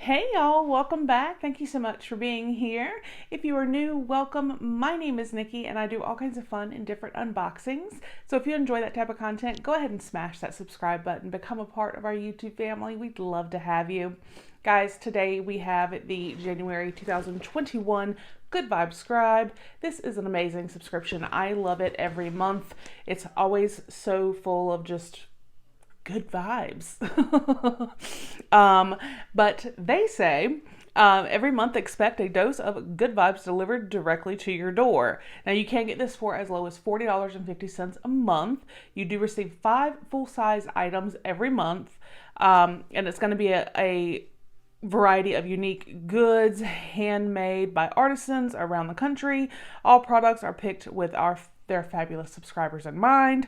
Hey y'all, welcome back. Thank you so much for being here. If you are new, welcome. My name is Nikki and I do all kinds of fun and different unboxings. So if you enjoy that type of content, go ahead and smash that subscribe button, become a part of our YouTube family. We'd love to have you. Guys, today we have the January 2021 Good Vibe Scribe. This is an amazing subscription. I love it every month. It's always so full of just good vibes. But they say every month expect a dose of good vibes delivered directly to your door. Now you can get this for as low as $40.50 a month. You do receive 5 full-size items every month, and it's going to be a variety of unique goods handmade by artisans around the country. All products are picked with their fabulous subscribers in mind.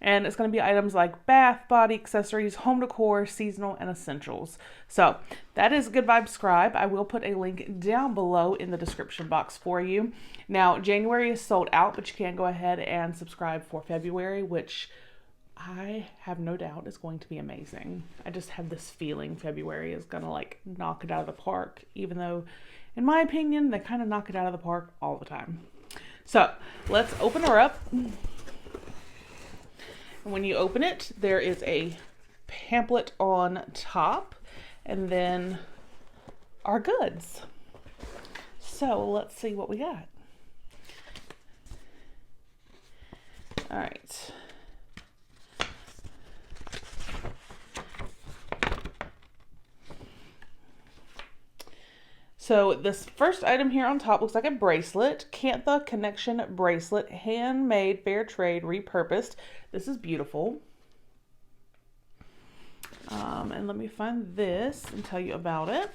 And it's going to be items like bath, body accessories, home decor, seasonal, and essentials. So that is Good Vibe Scribe. I will put a link down below in the description box for you. Now, January is sold out, but you can go ahead and subscribe for February, which I have no doubt is going to be amazing. I just have this feeling February is going to like knock it out of the park, even though, in my opinion, they kind of knock it out of the park all the time. So let's open her up. When you open it, there is a pamphlet on top and then our goods. So let's see what we got. All right. So this first item here on top looks like a bracelet, Cantha Connection bracelet, handmade, fair trade, repurposed. This is beautiful. And let me find this and tell you about it.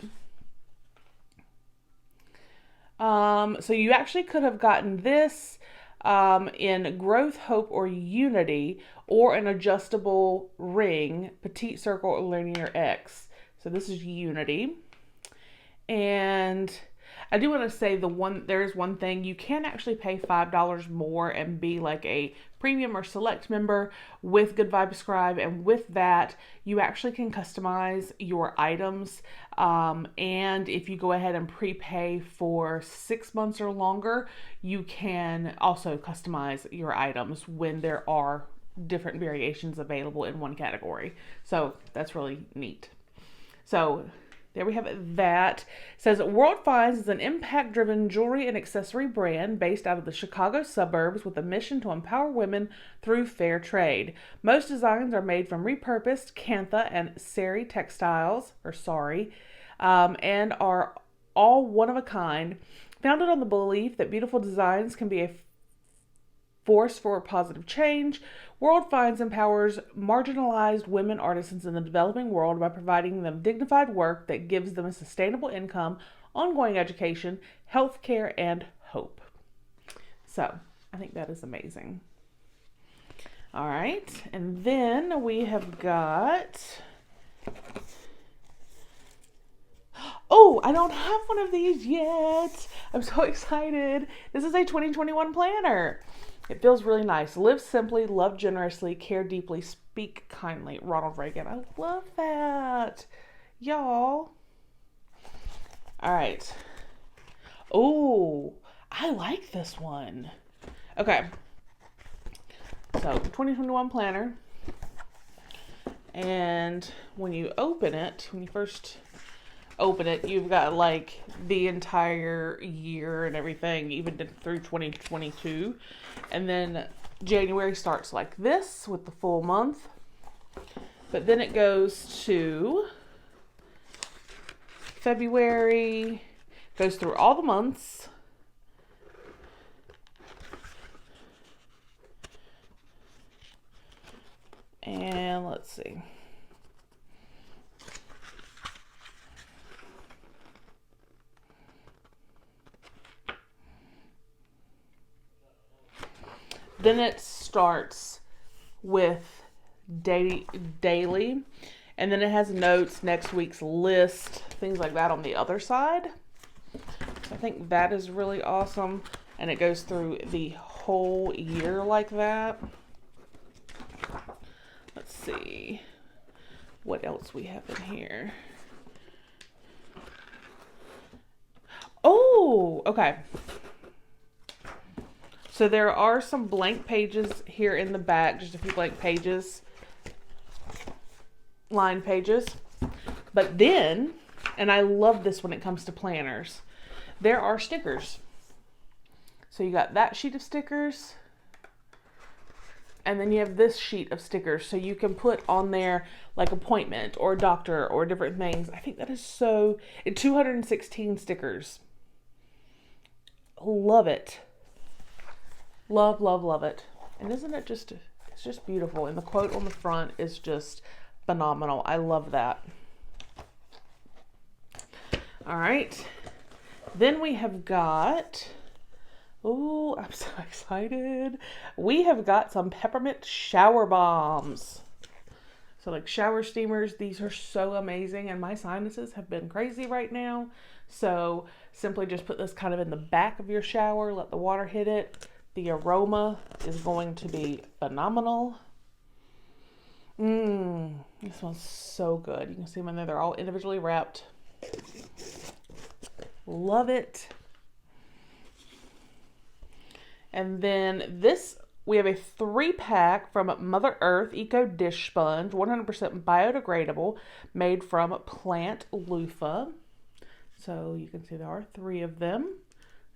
So you actually could have gotten this in Growth, Hope, or Unity, or an adjustable ring, Petite Circle, or Linear X. So this is Unity. And I do want to say there is one thing, you can actually pay $5 more and be like a premium or select member with Good Vibe Scribe, and with that you actually can customize your items, and if you go ahead and prepay for 6 months or longer, you can also customize your items when there are different variations available in one category. So that's really neat. So there we have that. It says World Finds is an impact-driven jewelry and accessory brand based out of the Chicago suburbs with a mission to empower women through fair trade. Most designs are made from repurposed Cantha and Sari textiles, and are all one of a kind, founded on the belief that beautiful designs can be a force for positive change. World Finds empowers marginalized women artisans in the developing world by providing them dignified work that gives them a sustainable income, ongoing education, health care, and hope. So I think that is amazing. All right, and then we have got, oh, I don't have one of these yet. I'm so excited. This is a 2021 planner. It feels really nice. Live simply, love generously, care deeply, speak kindly. Ronald Reagan. I love that. Y'all. All right. Oh, I like this one. Okay. So, 2021 planner. And when you first open it, you've got like the entire year and everything, even through 2022. And then January starts like this with the full month, but then it goes to February, goes through all the months, and let's see. Then it starts with daily, and then it has notes, next week's list, things like that on the other side. So I think that is really awesome, and it goes through the whole year like that. Let's see what else we have in here. okay. So there are some blank pages here in the back, just a few blank pages, line pages. But then, and I love this when it comes to planners, there are stickers. So you got that sheet of stickers, and then you have this sheet of stickers. So you can put on there like appointment or doctor or different things. I think that is so, 216 stickers. Love it. Love, love, love it. And isn't it just, it's just beautiful. And the quote on the front is just phenomenal. I love that. All right. Then we have got, oh, I'm so excited. We have got some peppermint shower bombs. So like shower steamers, these are so amazing. And my sinuses have been crazy right now. So simply just put this kind of in the back of your shower, let the water hit it. The aroma is going to be phenomenal. This smells so good. You can see them in there. They're all individually wrapped. Love it. And then this, we have a 3-pack from Mother Earth Eco Dish Sponge, 100% biodegradable, made from plant loofah. So you can see there are 3 of them.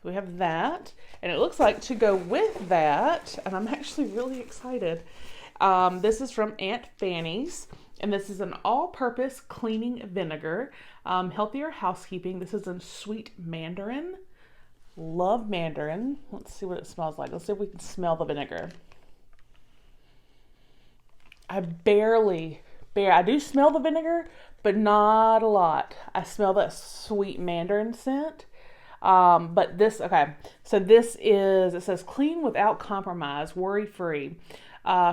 So we have that, and it looks like to go with that, and I'm actually really excited. This is from Aunt Fanny's, and this is an all-purpose cleaning vinegar, healthier housekeeping. This is in sweet mandarin. Love mandarin. Let's see what it smells like. Let's see if we can smell the vinegar. I do smell the vinegar, but not a lot. I smell that sweet mandarin scent. But this, okay, so this is, it says clean without compromise, worry-free,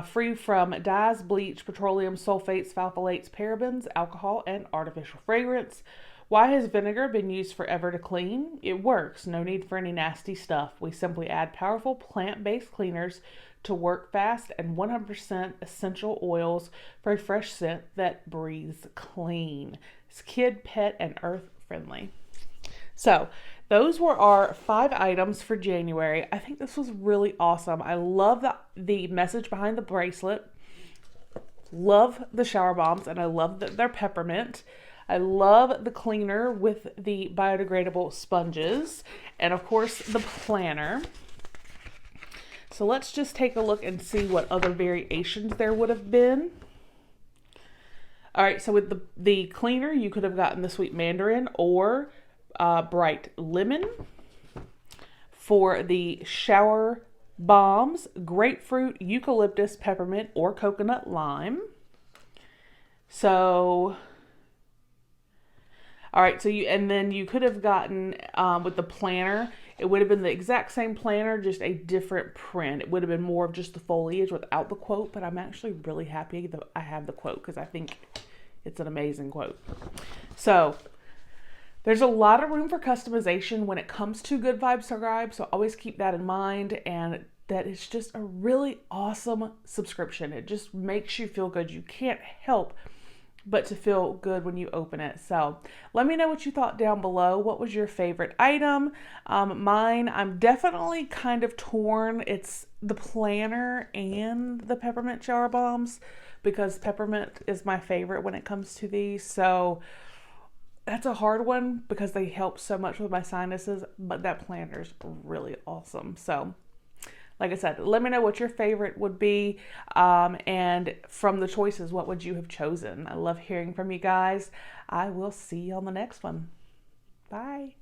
free from dyes, bleach, petroleum, sulfates, phthalates, parabens, alcohol, and artificial fragrance. Why has vinegar been used forever to clean? It works. No need for any nasty stuff. We simply add powerful plant-based cleaners to work fast and 100% essential oils for a fresh scent that breathes clean. It's kid, pet, and earth friendly. So those were our 5 items for January. I think this was really awesome. I love the message behind the bracelet. Love the shower bombs, and I love that they're peppermint. I love the cleaner with the biodegradable sponges, and of course the planner. So let's just take a look and see what other variations there would have been. All right, so with the cleaner, you could have gotten the sweet mandarin or bright lemon. For the shower bombs, grapefruit, eucalyptus, peppermint, or coconut lime. So, all right, so then you could have gotten, with the planner, it would have been the exact same planner, just a different print. It would have been more of just the foliage without the quote, but I'm actually really happy that I have the quote because I think it's an amazing quote. So, there's a lot of room for customization when it comes to Good Vibe Scribe, so always keep that in mind, and that it's just a really awesome subscription. It just makes you feel good. You can't help but to feel good when you open it. So let me know what you thought down below. What was your favorite item? Mine, I'm definitely kind of torn. It's the planner and the peppermint shower bombs because peppermint is my favorite when it comes to these. So that's a hard one because they help so much with my sinuses, but that planner is really awesome. So like I said, let me know what your favorite would be, and from the choices, what would you have chosen? I love hearing from you guys. I will see you on the next one. Bye.